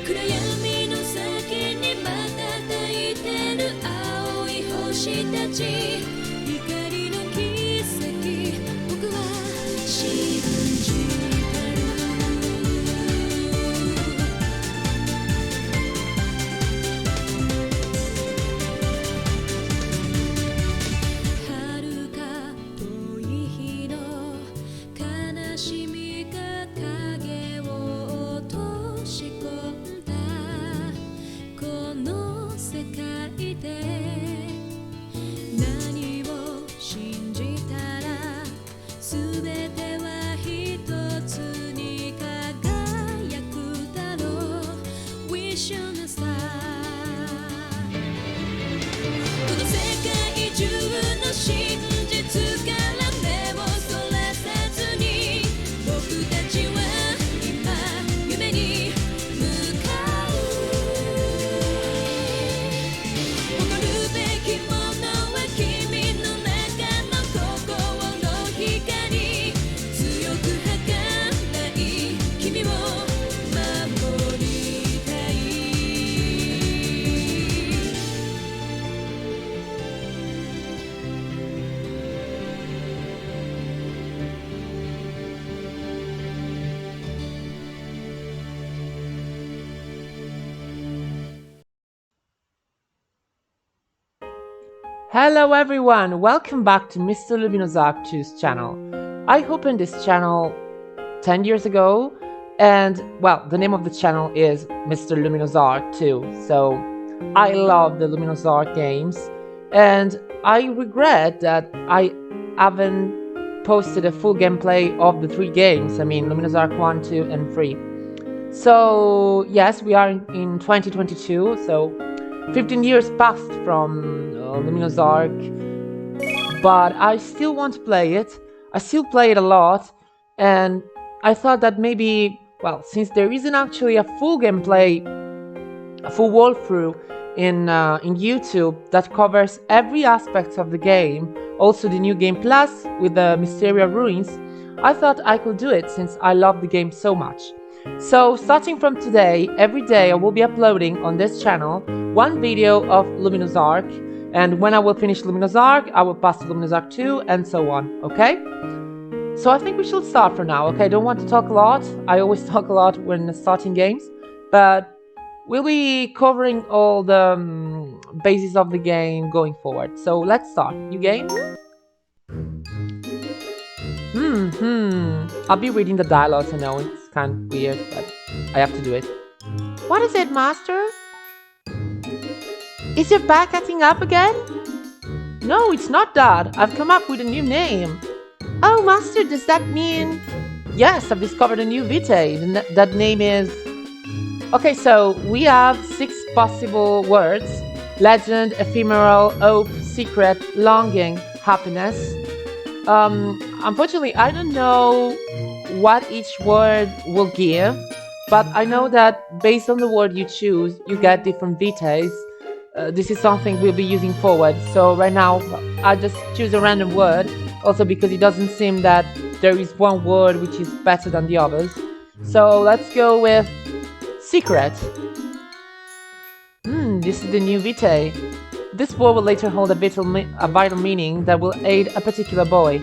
暗闇の先に瞬いてる青い星たち光の奇跡僕は信じてる遥か遠い日の悲しみが影を落とし込んだこの世界で何を信じたら全ては一つに輝くだろう Wish on a star この世界中の真実から目をそらさずに僕たちは今夢に向かう誇るべきものは君の中の心の光強く儚い君を守りたいHello everyone, welcome back to Mr. Luminous Arc 2's channel. I opened this channel 10 years ago and, well, the name of the channel is Mr. Luminous Arc 2. So, I love the Luminous Arc games and I regret that I haven't posted a full gameplay of the 3 games. I mean, Luminous Arc 1, 2 and 3. So, yes, we are in 2022, so 15 years passed from Luminous Arc, but I still want to play it. I still play it a lot, and I thought that maybe, well, since there isn't actually a full gameplay, a full walkthrough in YouTube that covers every aspect of the game, also the new game plus with the Mysteria Ruins, I thought I could do it since I love the game so much. So starting from today, every day I will be uploading on this channel one video of Luminous Arc, and when I will finish Luminous Arc, I will pass to Luminous Arc 2 and so on, okay? So I think we should start for now, okay? Don't want to talk a lot. I always talk a lot when starting games, but we'll be covering all the bases of the game going forward. So let's start. New game? I'll be reading the dialogues, I know it's kind of weird, but I have to do it. What is it, Master? Is your back acting up again? No, it's not that. I've come up with a new name. Oh, Master, does that mean... Yes, I've discovered a new vitae. That name is... Okay, so we have 6 possible words. Legend, ephemeral, hope, secret, longing, happiness. Unfortunately, I don't know what each word will give, but I know that based on the word you choose, you get different vitaes. This is something we'll be using forward. So right now, I just choose a random word, also because it doesn't seem that there is one word which is better than the others. So let's go with secret. This is the new vitae. This word will later hold a vital meaning that will aid a particular boy.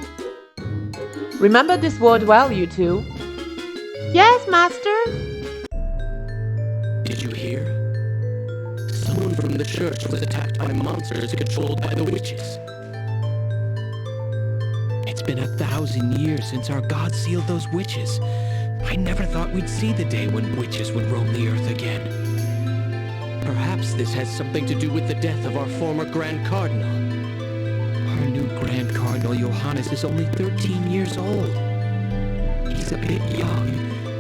Remember this word well, you two. Yes, Master. Did you hear? Someone from the church was attacked by monsters controlled by the witches. It's been 1,000 years since our god sealed those witches. I never thought we'd see the day when witches would roam the earth again. Perhaps this has something to do with the death of our former Grand Cardinal. Our new Grand Cardinal Johannes is only 13 years old. He's a bit young,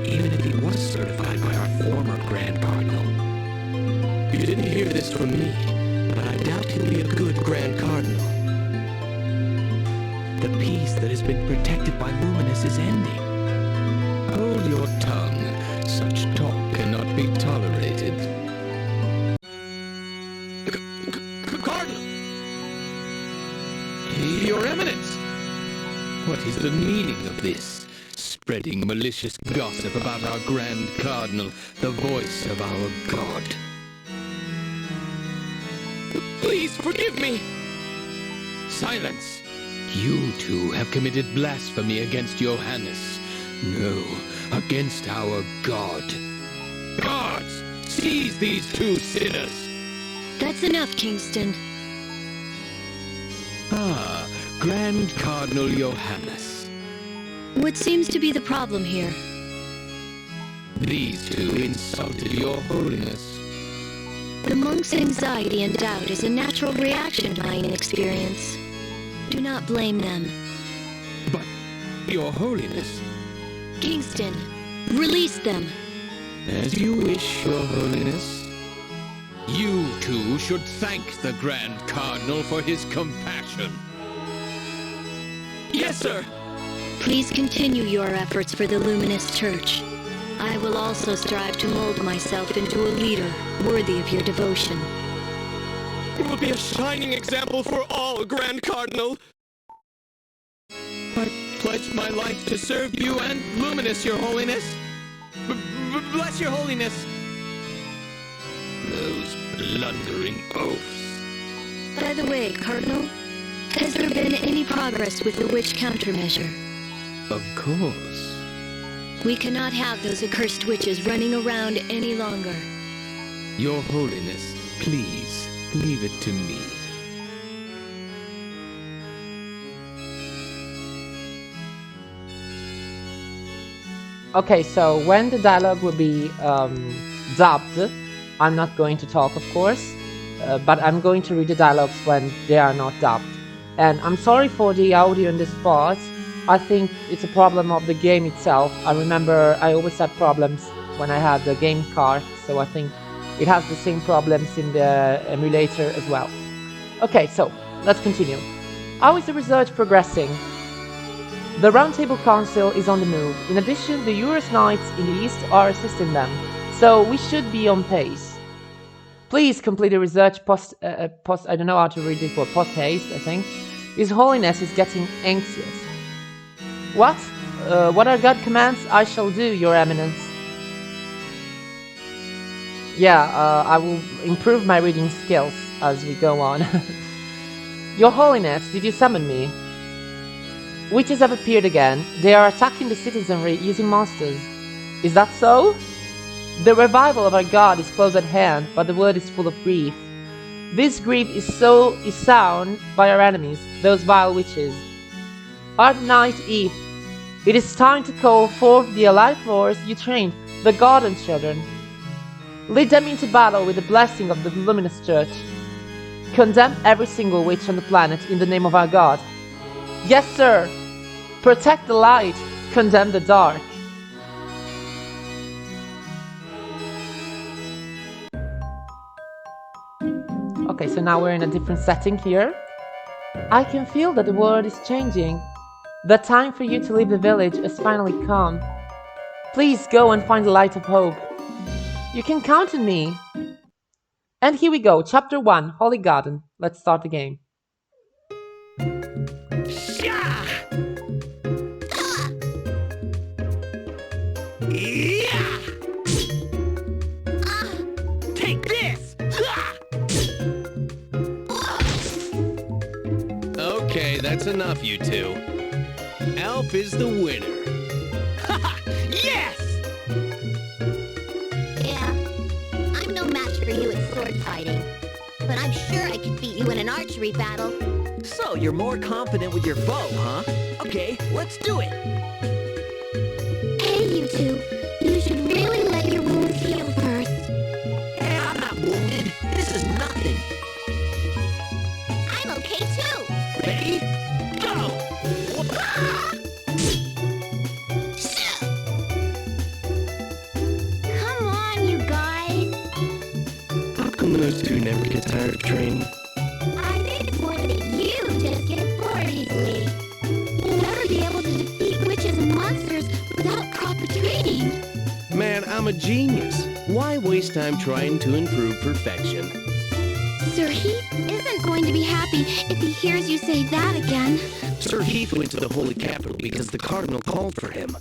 even if he was certified by our former Grand Cardinal. You didn't hear this from me, but I doubt he'll be a good Grand Cardinal. The peace that has been protected by Luminous is ending. Hold your tongue. Such talk cannot be tolerated. Cardinal! Your Eminence! What is the meaning of this? spreading malicious gossip about our Grand Cardinal, the voice of our God. Please forgive me! Silence! You two have committed blasphemy against Johannes. No, against our God. Guards, seize these two sinners! That's enough, Kingston. Ah, Grand Cardinal Johannes. What seems to be the problem here? These two insulted your holiness. The monk's anxiety and doubt is a natural reaction to my inexperience. Do not blame them. But, your holiness... Kingston, release them. As you wish, your holiness. You two should thank the Grand Cardinal for his compassion. Yes, sir! Please continue your efforts for the Luminous Church. I will also strive to mold myself into a leader worthy of your devotion. It will be a shining example for all, Grand Cardinal. I pledge my life to serve you and Luminous, your holiness. Bless your holiness. Those blundering oafs. By the way, Cardinal, has there been any progress with the witch countermeasure? Of course. We cannot have those accursed witches running around any longer. Your holiness, please, leave it to me. Okay, so when the dialogue will be dubbed, I'm not going to talk, of course, but I'm going to read the dialogues when they are not dubbed. And I'm sorry for the audio in this part. I think it's a problem of the game itself. I remember I always had problems when I had the game card, so I think it has the same problems in the emulator as well. Okay, so let's continue. How is the research progressing? The Roundtable Council is on the move. In addition, the Eurus Knights in the East are assisting them, so we should be on pace. Please complete the research post I don't know how to read this word, post-haste, I think. His Holiness is getting anxious. What? What our God commands, I shall do, Your Eminence. Yeah, I will improve my reading skills as we go on. Your Holiness, did you summon me? Witches have appeared again. They are attacking the citizenry using monsters. Is that so? The revival of our God is close at hand, but the world is full of grief. This grief is sown by our enemies, those vile witches. Art Knight Eve, it is time to call forth the allied force you trained, the Garden Children. Lead them into battle with the blessing of the Luminous Church. Condemn every single witch on the planet in the name of our God. Yes, sir! Protect the light, condemn the dark. Okay, so now we're in a different setting here. I can feel that the world is changing. The time for you to leave the village has finally come. Please go and find the light of hope. You can count on me. And here we go, Chapter 1, Holy Garden. Let's start the game. Take this! Okay, that's enough, you two. Elf is the winner. Yes! Yeah, I'm no match for you at sword fighting. But I'm sure I could beat you in an archery battle. So, you're more confident with your bow, huh? Okay, let's do it! Hey, you two. You should really let your wounds heal first. Hey, I'm not wounded. This is nothing. I'm okay too. Ready? Go! Come on, you guys. How come those two never get tired of training? I think it's more that you just get bored easily. You'll never be able to defeat witches and monsters without proper training. Man, I'm a genius. Why waste time trying to improve perfection? Sir Heath isn't going to be happy if he hears you say that again. Sir Heath went to the Holy Capital because the Cardinal called for him.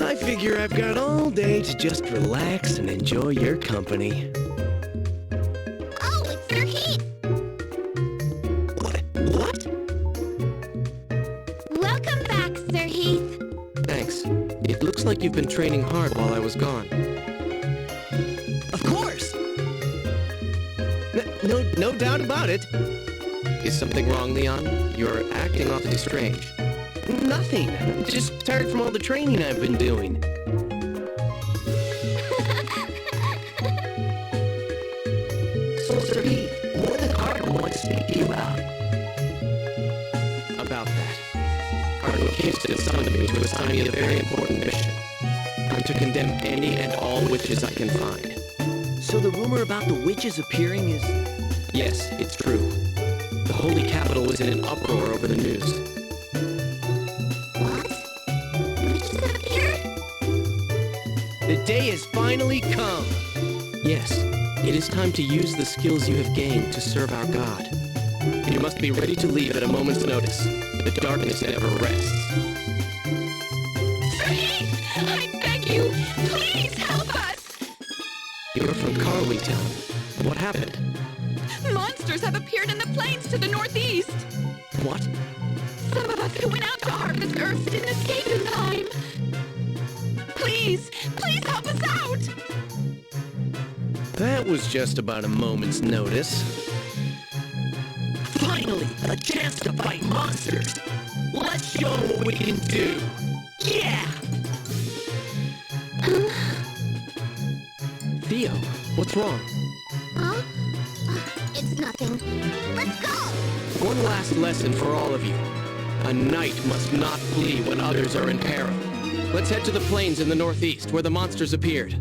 I figure I've got all day to just relax and enjoy your company. Oh, it's Sir Heath! What? Welcome back, Sir Heath. Thanks. It looks like you've been training hard while I was gone. Of course! No doubt about it. Is something wrong, Leon? You're acting awfully strange. Nothing. I'm just tired from all the training I've been doing. So, Sir Heath, what did the Cardinal want to speak to you about? About that. Cardinal Kingston summoned me to assign me a very important mission. I'm to condemn any and all witches I can find. So the rumor about the witches appearing is... Yes, it's true. The Holy Capital was in an uproar over the news. What? Witches have appeared? The day has finally come. Yes, it is time to use the skills you have gained to serve our God. You must be ready to leave at a moment's notice. The darkness never rests. Sir Heath, I beg you, please help us! You're from Carly Town. What happened? Monsters have appeared in the plains to the northeast. What? Some of us who went out to harvest herbs didn't escape in time. Please help us out! That was just about a moment's notice. Finally, a chance to fight monsters. Let's show what we can do. Yeah! Theo, what's wrong? Huh? It's nothing. Let's go! One last lesson for all of you. A knight must not flee when others are in peril. Let's head to the plains in the northeast, where the monsters appeared.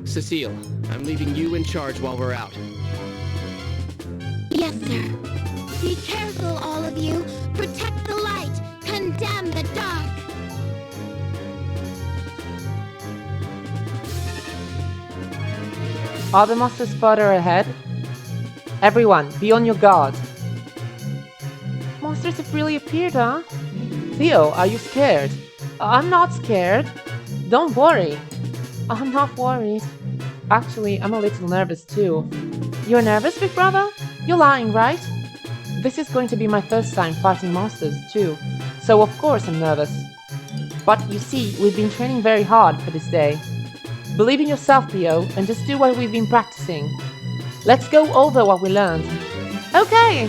Cecile, I'm leaving you in charge while we're out. Yes, sir. Be careful, all of you. Protect the light. Condemn the dark. Are the monsters further ahead? Everyone, be on your guard. Monsters have really appeared, huh? Theo, are you scared? I'm not scared. Don't worry. I'm not worried. Actually, I'm a little nervous too. You're nervous, big brother? You're lying, right? This is going to be my first time fighting monsters too, so of course I'm nervous. But you see, we've been training very hard for this day. Believe in yourself, Theo, and just do what we've been practicing. Let's go over what we learned. Okay!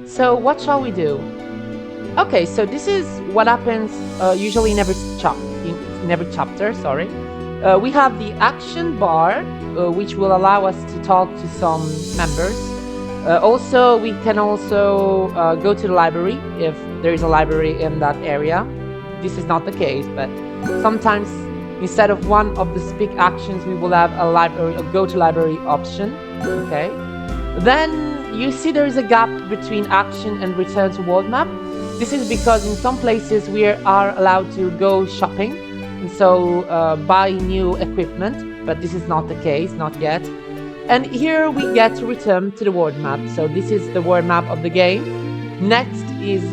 So, what shall we do? Okay, so this is what happens usually in every chapter, sorry. We have the action bar, which will allow us to talk to some members. Also, we can also go to the library if there is a library in that area. This is not the case, but sometimes instead of one of the speak actions, we will have a go to library option. Okay. Then you see there is a gap between action and return to world map. This is because in some places we are allowed to go shopping and so buy new equipment, but this is not the case, not yet. And here we get to return to the world map. So this is the world map of the game. Next is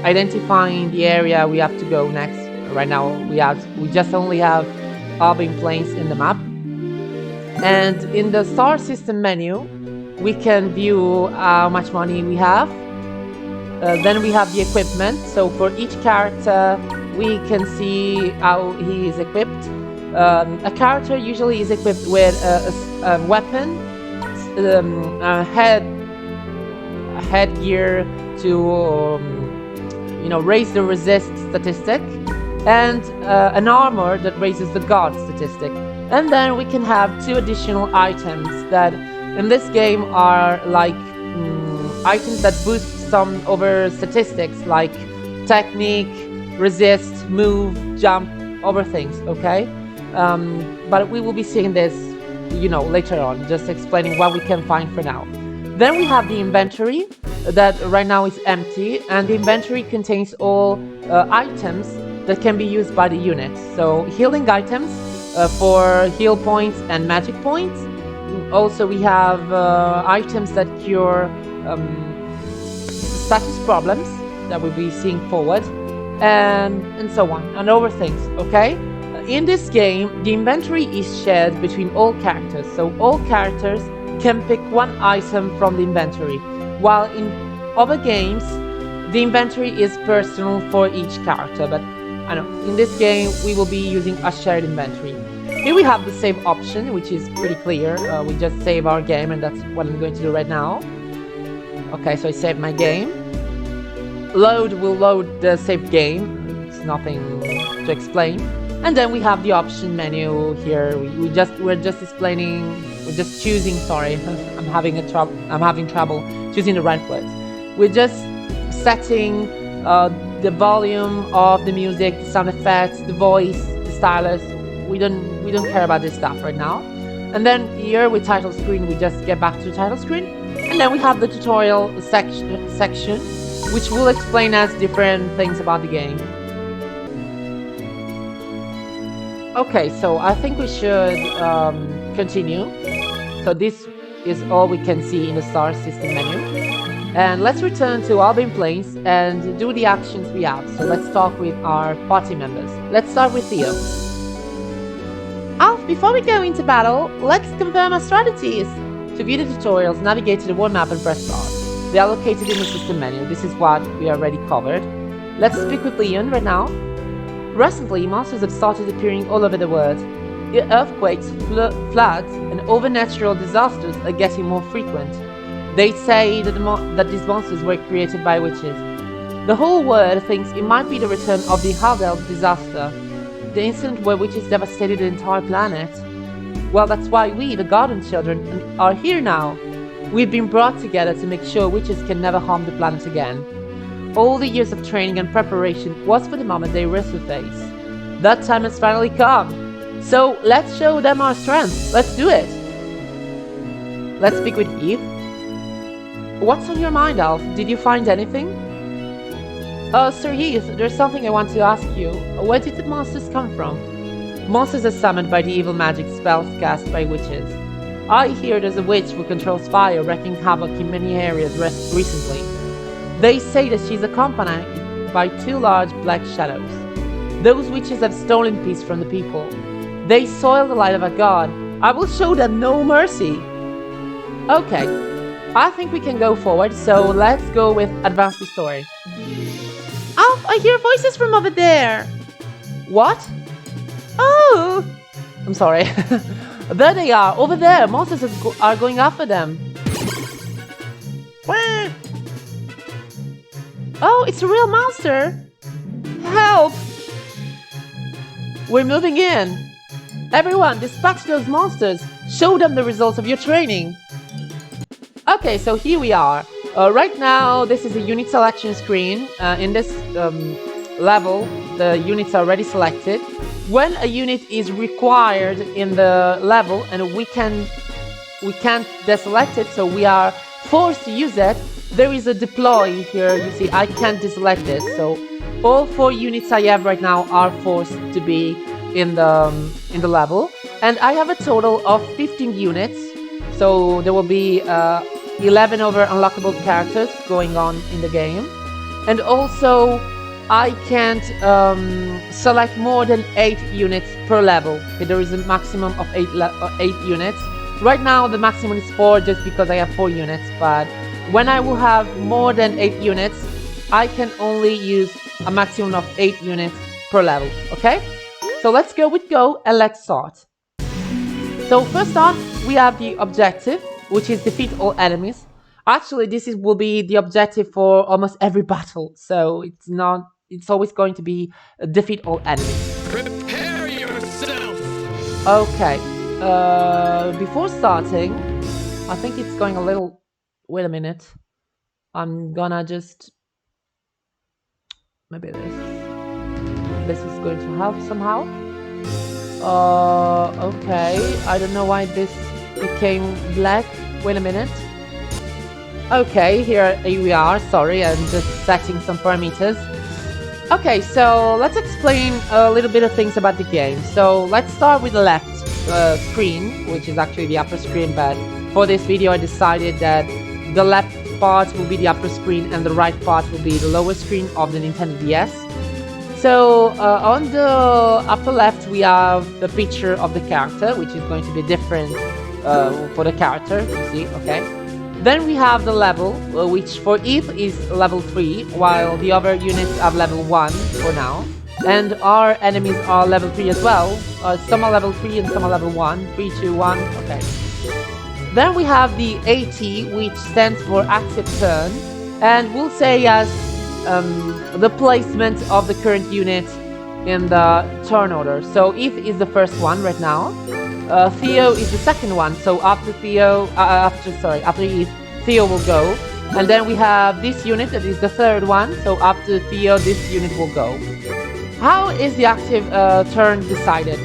identifying the area we have to go next. Right now we just only have Albion Plains in the map. And in the star system menu, we can view how much money we have. Then we have the equipment. So for each character, we can see how he is equipped. A character usually is equipped with a weapon, a headgear to raise the resist statistic, and an armor that raises the guard statistic. And then we can have 2 additional items that in this game are like items that boost some other statistics like technique, resist, move, jump, other things, okay? But we will be seeing this, later on, just explaining what we can find for now. Then we have the inventory that right now is empty, and the inventory contains all items that can be used by the unit. So healing items for heal points and magic points. Also we have items that cure status problems, that we'll be seeing forward, and so on, and other things, okay? In this game, the inventory is shared between all characters, so all characters can pick one item from the inventory, while in other games, the inventory is personal for each character, but I know, in this game, we will be using a shared inventory. Here we have the save option, which is pretty clear. We just save our game, and that's what I'm going to do right now. Okay, so I saved my game. Load will load the saved game. It's nothing to explain. And then we have the option menu here. We're just choosing. Sorry, I'm having trouble choosing the right words. We're just setting the volume of the music, the sound effects, the voice, the stylus. We don't care about this stuff right now. And then here with title screen, we just get back to the title screen, and then we have the tutorial section, which will explain us different things about the game. Okay, so I think we should continue. So this is all we can see in the star system menu. And let's return to Albion Plains and do the actions we have. So let's talk with our party members. Let's start with Theo. Alf, before we go into battle, let's confirm our strategies. To view the tutorials, navigate to the world map and press start. They are located in the system menu. This is what we already covered. Let's speak with Leon right now. Recently, monsters have started appearing all over the world. Earthquakes, floods, and overnatural disasters are getting more frequent. They say that these monsters were created by witches. The whole world thinks it might be the return of the Haldel disaster, the incident where witches devastated the entire planet. Well, that's why we, the Garden Children, are here now. We've been brought together to make sure witches can never harm the planet again. All the years of training and preparation was for the moment they resurface. That time has finally come. So let's show them our strength. Let's do it. Let's speak with Eve. What's on your mind, Alf? Did you find anything? Sir Heath, there's something I want to ask you. Where did the monsters come from? Monsters are summoned by the evil magic spells cast by witches. I hear there's a witch who controls fire wreaking havoc in many areas recently. They say that she's accompanied by two large black shadows. Those witches have stolen peace from the people. They soil the light of our god. I will show them no mercy. Okay, I think we can go forward, so let's go with advance the story. Alf, I hear voices from over there. What? Oh! I'm sorry. There they are, over there. Monsters are going after them. Oh, it's a real monster! Help! We're moving in. Everyone, dispatch those monsters. Show them the results of your training. Okay, so here we are. Right now, this is a unit selection screen. In this level, the units are already selected. When a unit is required in the level and we can't deselect it, so we are forced to use it, there is a deploy here. You see, I can't deselect it. So all 4 units I have right now are forced to be in the level, and I have a total of 15 units. So there will be 11 other unlockable characters going on in the game, and also I can't select more than 8 units per level. Okay, there is a maximum of 8 units. Right now the maximum is 4 just because I have 4 units, but when I will have more than 8 units, I can only use a maximum of 8 units per level, okay? So let's go with go and let's start. So first on, we have the objective, which is defeat all enemies. Actually, will be the objective for almost every battle, so it's always going to be defeat all enemies. Prepare yourself! Okay, before starting, I think it's going a little... Wait a minute. I'm gonna just... Maybe this is going to help somehow. Okay. I don't know why this became black. Wait a minute. Okay, here we are. Sorry, I'm just setting some parameters. Okay, so let's explain a little bit of things about the game. So let's start with the left screen, which is actually the upper screen, but for this video I decided that the left part will be the upper screen and the right part will be the lower screen of the Nintendo DS. So on the upper left we have the picture of the character, which is going to be different for the character, you see, okay? Then we have the level, which for Eve is level 3, while the other units have level 1 for now. And our enemies are level 3 as well. Some are level 3 and some are level 1. 3, 2, 1, okay. Then we have the AT, which stands for active turn, and we'll say as the placement of the current unit in the turn order. So Eve is the first one right now. Theo is the second one. So after Theo, after Eve, Theo will go. And then we have this unit that is the third one. So after Theo, this unit will go. How is the active turn decided?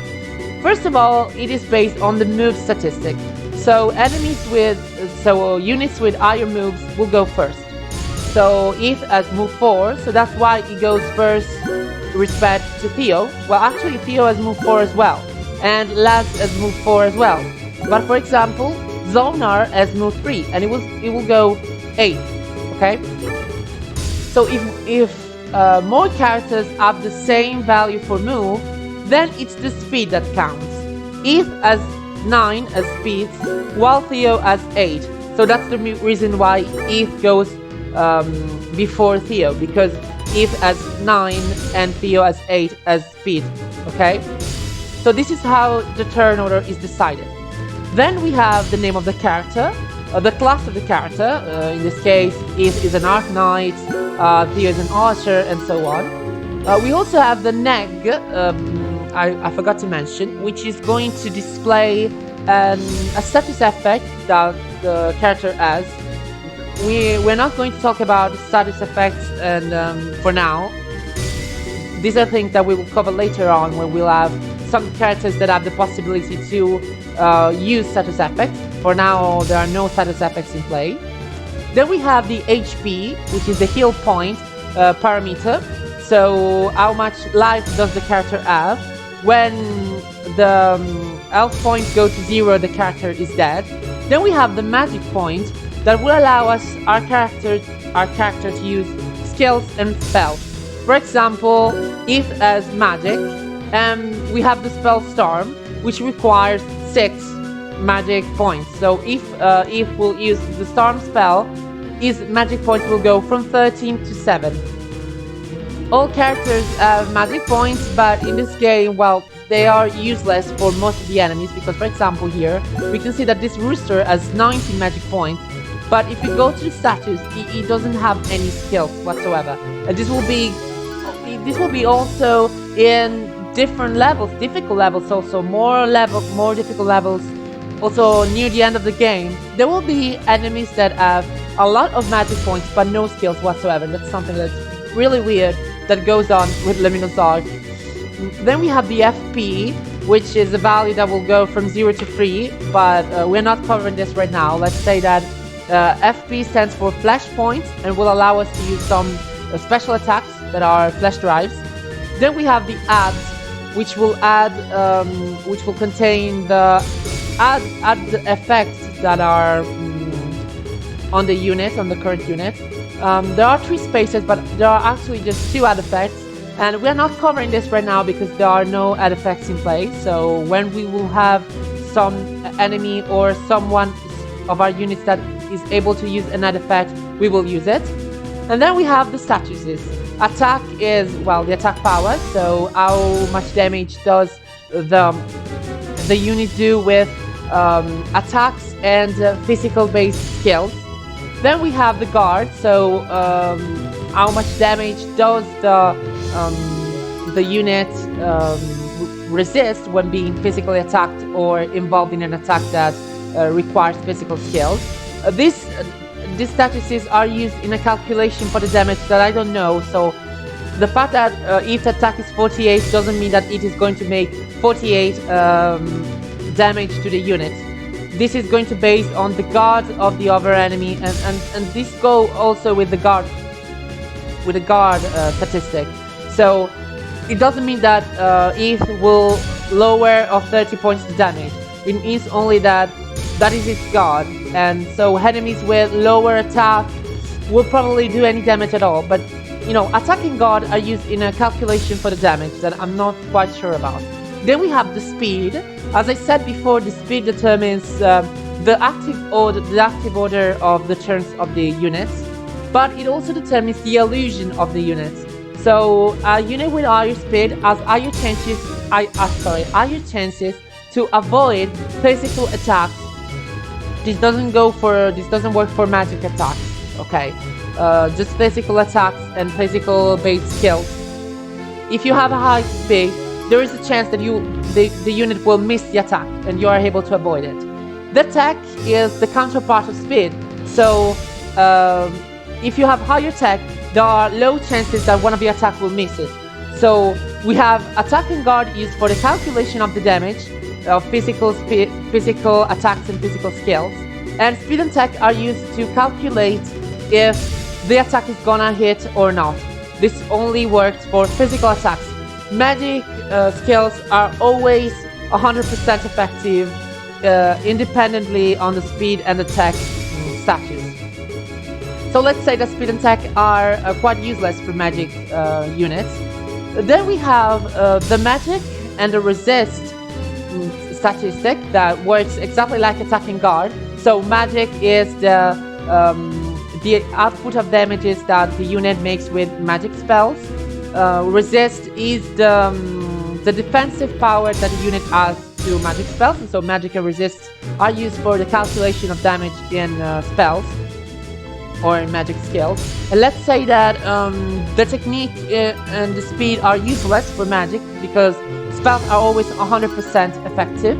First of all, it is based on the move statistic. So units with higher moves will go first. So Eve has move 4, so that's why it goes first respect to Theo. Well, actually Theo has move 4 as well, and Laz has move 4 as well. But for example, Zonar has move 3, and it will go 8. Okay. So if more characters have the same value for move, then it's the speed that counts. Eve has 9 as speed, while Theo has 8. So that's the reason why Eve goes before Theo, because Eve has 9 and Theo has 8 as speed, okay? So this is how the turn order is decided. Then we have the name of the character, the class of the character, in this case Eve is an Arc Knight, Theo is an Archer, and so on. We also have the neg, I forgot to mention, which is going to display a status effect that the character has. We're not going to talk about status effects and for now. These are things that we will cover later on when we'll have some characters that have the possibility to use status effects. For now, there are no status effects in play. Then we have the HP, which is the heal point parameter. So how much life does the character have? When the health points go to 0, the character is dead. Then we have the magic point that will allow our character to use skills and spells. For example, if as magic, we have the spell Storm, which requires 6 magic points. So if we'll use the Storm spell, his magic points will go from 13 to 7. All characters have magic points, but in this game, well, they are useless for most of the enemies, because for example here, we can see that this rooster has 19 magic points, but if you go to the status, he doesn't have any skills whatsoever. And this will be also in different levels, difficult levels also, more difficult levels, also near the end of the game. There will be enemies that have a lot of magic points, but no skills whatsoever. That's something that's really weird that goes on with Luminous Arc. Then we have the FP, which is a value that will go from 0 to 3, but we're not covering this right now. Let's say that FP stands for Flash Points and will allow us to use some special attacks that are Flash Drives. Then we have the Add, which will contain the add effects that are on the unit, on the current unit. There are 3 spaces, but there are actually just 2 add effects. And we're not covering this right now because there are no add effects in play. So when we will have some enemy or someone of our units that is able to use an add effect, we will use it. And then we have the statuses. Attack is, well, the attack power. So how much damage does the unit do with attacks and physical based skills. Then we have the guard. So how much damage does the unit resist when being physically attacked or involved in an attack that requires physical skills. These statuses are used in a calculation for the damage that I don't know. So the fact that each attack is 48 doesn't mean that it is going to make 48 damage to the unit. This is going to be based on the guard of the other enemy, and this go also with the guard statistic. So it doesn't mean that it will lower of 30 points the damage. It means only that is its guard, and so enemies with lower attack will probably do any damage at all, but you know, attack and guard are used in a calculation for the damage that I'm not quite sure about. Then we have the speed. As I said before, the speed determines the active order of the turns of the units, but it also determines the illusion of the units. So a unit with higher speed has higher chances to avoid physical attacks. This doesn't work for magic attacks, okay? Just physical attacks and physical based skills. If you have a high speed, there is a chance that the unit will miss the attack and you are able to avoid it. The tech is the counterpart of speed. So if you have higher tech, there are low chances that one of the attacks will miss it. So we have attack and guard used for the calculation of the damage of physical attacks and physical skills, and speed and tech are used to calculate if the attack is gonna hit or not. This only works for physical attacks. Magic skills are always 100% effective, independently on the speed and the tech status. So let's say that speed and tech are quite useless for magic units. Then we have the magic and the resist statistic that works exactly like attack and guard. So magic is the output of damages that the unit makes with magic spells. Resist is the defensive power that the unit has to magic spells, and so magic and resist are used for the calculation of damage in spells or in magic skills. And let's say that the technique and the speed are useless for magic because spells are always 100% effective,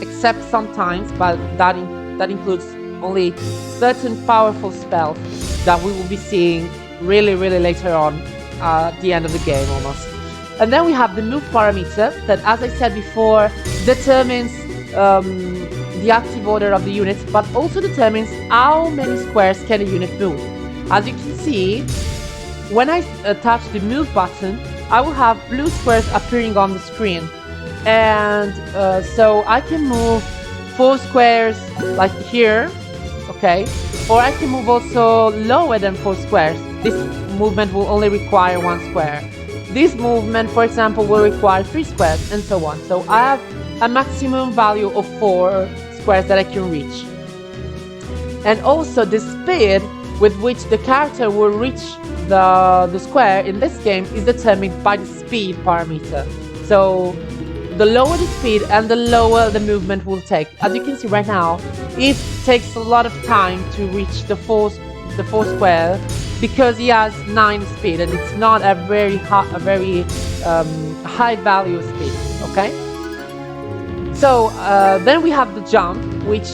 except sometimes, but that includes only certain powerful spells that we will be seeing really later on at the end of the game almost. And then we have the move parameter that, as I said before, determines the active order of the units, but also determines how many squares can a unit move. As you can see, when I touch the move button, I will have blue squares appearing on the screen, and so I can move 4 squares like here, okay, or I can move also lower than 4 squares. This movement will only require 1 square. This movement, for example, will require 3 squares, and so on. So I have a maximum value of 4 squares that I can reach. And also the speed with which the character will reach the square in this game is determined by the speed parameter. So the lower the speed and the lower the movement will take. As you can see right now, it takes a lot of time to reach the 4 square because he has 9 speed and it's not a very high value speed, okay? So then we have the jump, which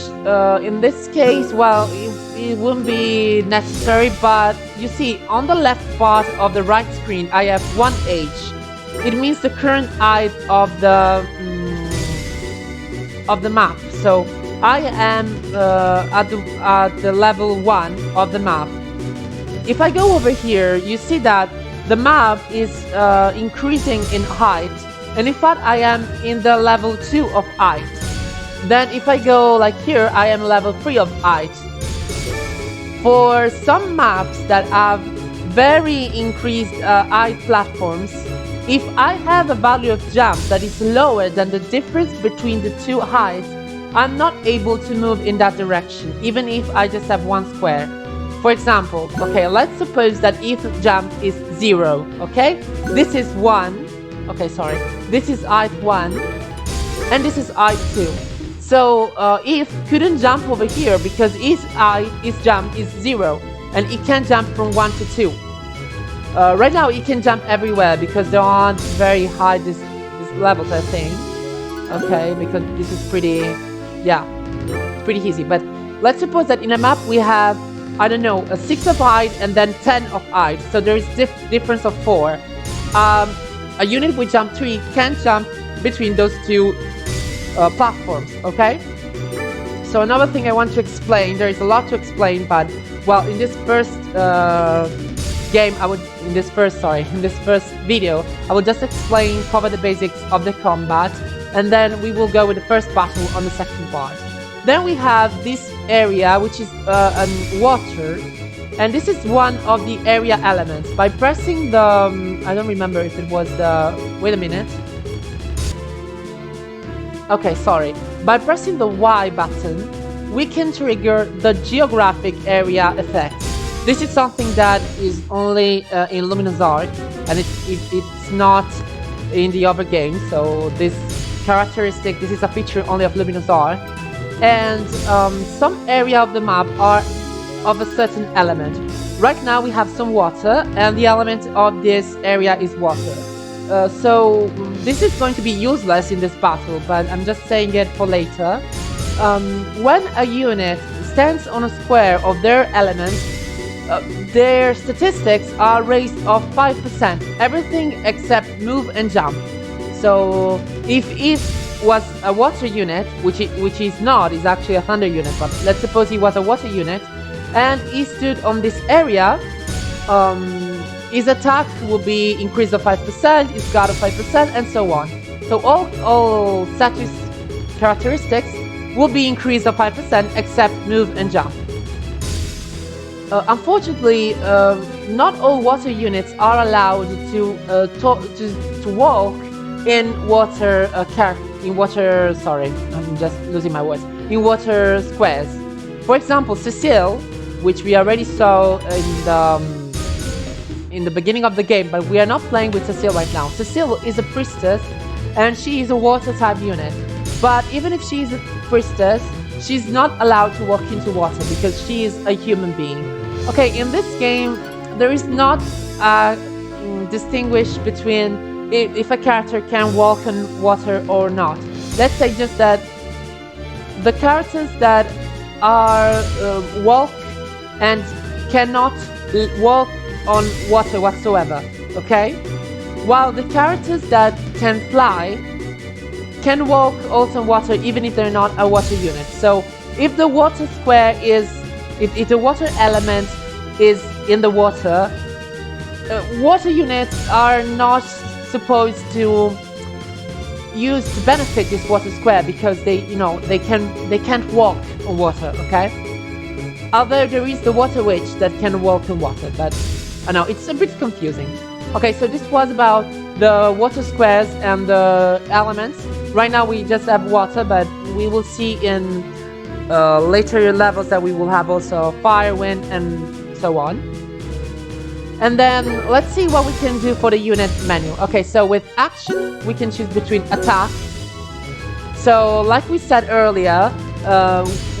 in this case, well, it wouldn't be necessary, but you see on the left part of the right screen I have 1H. It means the current height of the map. So I am at the level 1 of the map. If I go over here, you see that the map is increasing in height, and in fact I am in the level 2 of height. Then if I go like here, I am level 3 of height. For some maps that have very increased height platforms, if I have a value of jump that is lower than the difference between the 2 heights, I'm not able to move in that direction, even if I just have 1 square. For example, okay, let's suppose that if jump is 0, okay? This is 1, okay, sorry. This is height 1, and this is height 2. So if couldn't jump over here because his jump is 0, and he can jump from 1 to 2. Right now he can jump everywhere because there aren't very high these levels, I think. Okay, because this is pretty, yeah, pretty easy. But let's suppose that in a map we have, I don't know, a 6 of height and then 10 of height. So there is difference of 4. A unit with jump 3 can jump between those 2 platforms, okay? So another thing I want to explain, there is a lot to explain, but well, in this first in this first video, I will just cover the basics of the combat, and then we will go with the first battle on the second part. Then we have this area, which is water, And this is one of the area elements. By pressing the... I don't remember if it was the... Wait a minute. Okay, sorry. By pressing the Y button, we can trigger the geographic area effect. This is something that is only in Luminous Arc, and it's not in the other games. So this characteristic, this is a feature only of Luminous Arc. And some area of the map are of a certain element. Right now we have some water, and the element of this area is water. So this is going to be useless in this battle, but I'm just saying it for later. When a unit stands on a square of their element, their statistics are raised of 5%, everything except move and jump. So if it was a water unit, which is not, is actually a thunder unit, but let's suppose he was a water unit, and he stood on this area, his attack will be increased of 5%, his guard of 5%, and so on. So all status characteristics will be increased of 5% except move and jump. Unfortunately, not all water units are allowed to walk in water sorry, I'm just losing my words. In water squares. For example, Cecile, which we already saw in the beginning of the game, but we are not playing with Cecile right now. Cecile is a priestess, and she is a water type unit. But even if she is a priestess, she's not allowed to walk into water because she is a human being. Okay, in this game, there is not distinguish between if a character can walk on water or not. Let's say just that the characters that are walk and cannot walk on water whatsoever, okay? While the characters that can fly can walk also on water even if they're not a water unit. So if the water square is, if the water element is in the water, water units are not supposed to use to benefit this water square because they can't walk on water, okay? Although there is the water witch that can walk on water, but I know it's a bit confusing. Okay, so this was about the water squares and the elements. Right now we just have water, but we will see in later levels that we will have also fire, wind, and so on. And then let's see what we can do for the unit menu. Okay, so with action, we can choose between attack. So like we said earlier,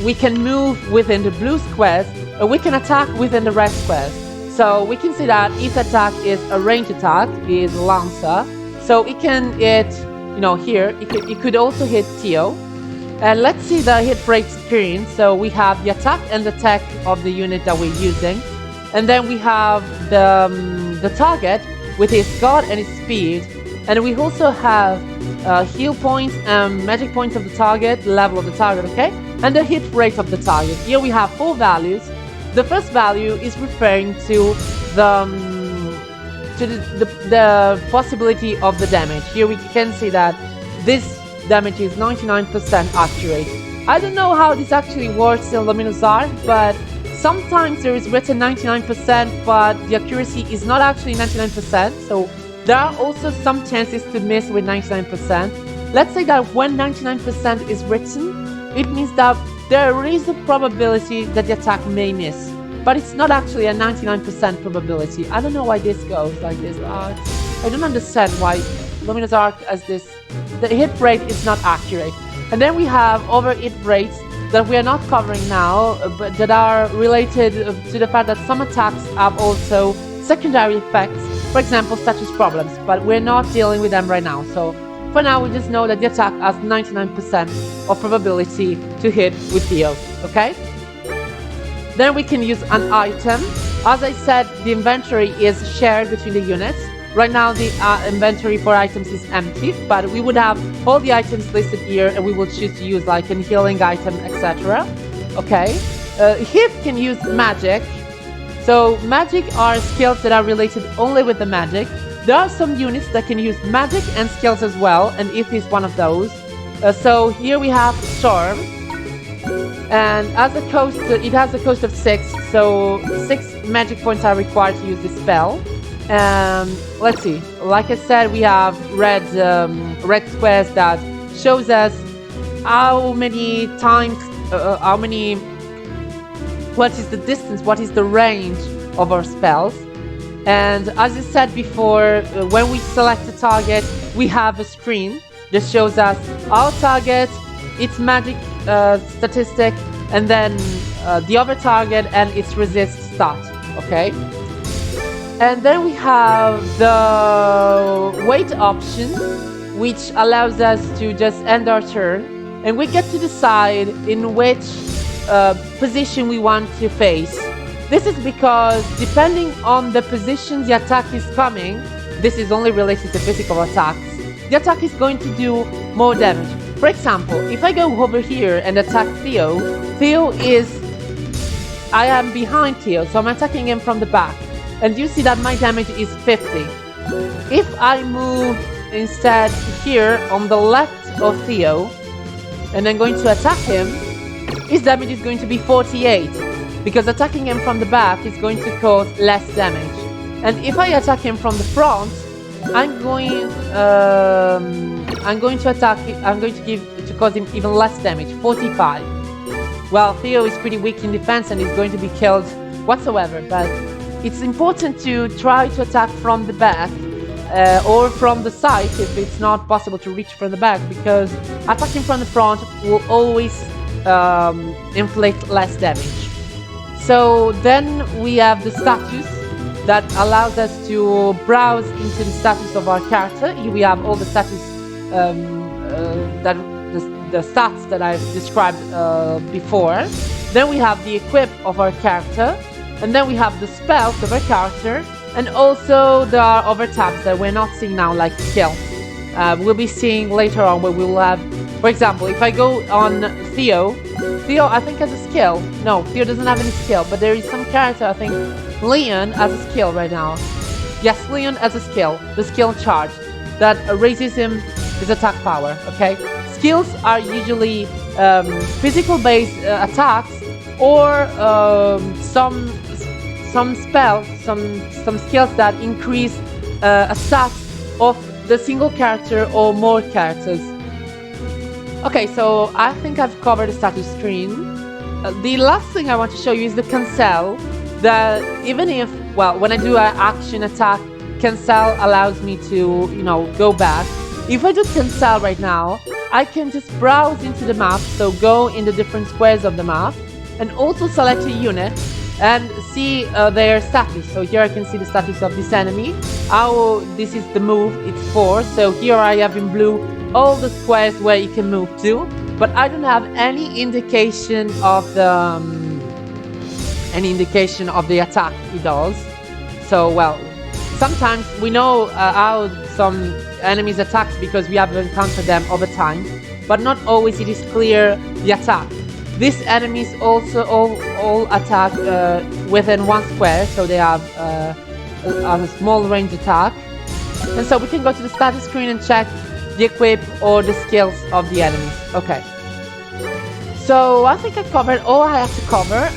we can move within the blue squares, or we can attack within the red squares. So we can see that each attack is a range attack, is Lancer. So it can hit, here, it could also hit Tio. And let's see the hit rate screen. So we have the attack and the tech of the unit that we're using. And then we have the target with his guard and his speed. And we also have heal points and magic points of the target, level of the target, okay? And the hit rate of the target. Here we have 4 values. The first value is referring to the possibility of the damage. Here we can see that this damage is 99% accurate. I don't know how this actually works in Luminous Arc, but sometimes there is written 99%, but the accuracy is not actually 99%. So there are also some chances to miss with 99%. Let's say that when 99% is written, it means that there is a probability that the attack may miss. But it's not actually a 99% probability. I don't know why this goes like this. I don't understand why Luminous Arc has this. The hit rate is not accurate. And then we have other hit rates that we are not covering now, but that are related to the fact that some attacks have also secondary effects, for example, status problems, but we're not dealing with them right now. So for now, we just know that the attack has 99% of probability to hit with Theo, okay? Then we can use an item. As I said, the inventory is shared between the units. Right now, the inventory for items is empty, but we would have all the items listed here, and we will choose to use like a healing item, etc. Okay. Hit can use magic. So magic are skills that are related only with the magic. There are some units that can use magic and skills as well, and if is one of those. So here we have Storm. And as a cost, it has a cost of 6, so 6 magic points are required to use this spell. Let's see. Like I said, we have red squares that shows us how many times, what is the distance, what is the range of our spells. And as I said before, when we select a target, we have a screen that shows us our target, its magic statistic, and then the other target and its resist stat, okay? And then we have the wait option, which allows us to just end our turn, and we get to decide in which position we want to face. This is because depending on the position the attack is coming, this is only related to physical attacks, the attack is going to do more damage. For example, if I go over here and attack Theo, I am behind Theo, so I'm attacking him from the back. And you see that my damage is 50. If I move instead here on the left of Theo, and I'm going to attack him, his damage is going to be 48. Because attacking him from the back is going to cause less damage. And if I attack him from the front, I'm going to cause him even less damage, 45. Well, Theo is pretty weak in defense and is going to be killed whatsoever, but it's important to try to attack from the back or from the side if it's not possible to reach from the back, because attacking from the front will always inflict less damage. So then we have the status that allows us to browse into the status of our character. Here we have all the status the stats that I've described before. Then we have the equip of our character, and then we have the spells of our character, and also there are other tabs that we're not seeing now, like skill. We'll be seeing later on where we will have, for example, if I go on Theo I think has a skill. No, Theo doesn't have any skill, but there is some character, I think Leon has a skill right now. Yes, Leon has a skill, the skill charge, that raises his attack power, okay? Skills are usually physical based attacks, or some skills that increase a stat of the single character or more characters. Okay, so I think I've covered the status screen. The last thing I want to show you is the cancel. That even if, well, when I do an action attack, cancel allows me to, go back. If I do cancel right now, I can just browse into the map, so go in the different squares of the map, and also select a unit and see their status. So here I can see the status of this enemy. This is the move, it's 4. So here I have in blue all the squares where you can move to, but I don't have any indication of the attack he does. So, well, sometimes we know how some enemies attack because we have encountered them over time, but not always it is clear the attack. These enemies also all attack within 1 square, so they have a small range attack. And so we can go to the status screen and check the equip or the skills of the enemies. Okay. So I think I covered all I have to cover.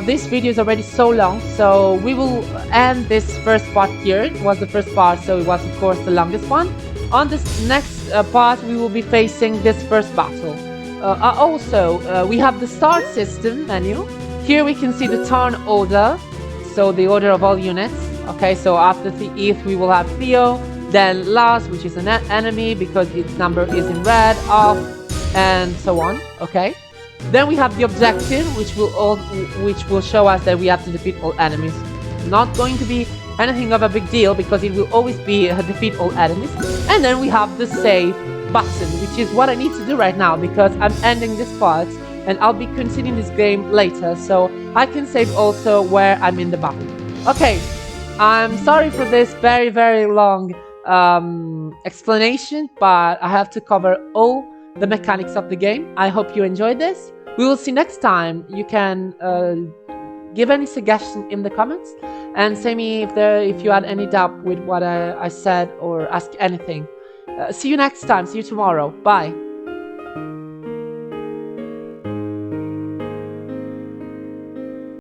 This video is already so long, so we will end this first part here. It was the first part, so it was of course the longest one. On this next part, we will be facing this first battle. Also, we have the start system menu. Here we can see the turn order, so the order of all units. Okay, so after the ETH we will have Theo, then Lars, which is an enemy because its number is in red, off, and so on. Okay. Then we have the objective, which will show us that we have to defeat all enemies. Not going to be anything of a big deal because it will always be defeat all enemies. And then we have the save button, which is what I need to do right now because I'm ending this part and I'll be continuing this game later, so I can save also where I'm in the battle. Okay, I'm sorry for this very, very long explanation, but I have to cover all the mechanics of the game. I hope you enjoyed this. We will see next time. You can give any suggestion in the comments and say me if you had any doubt with what I said or ask anything. See you next time. See you tomorrow. Bye.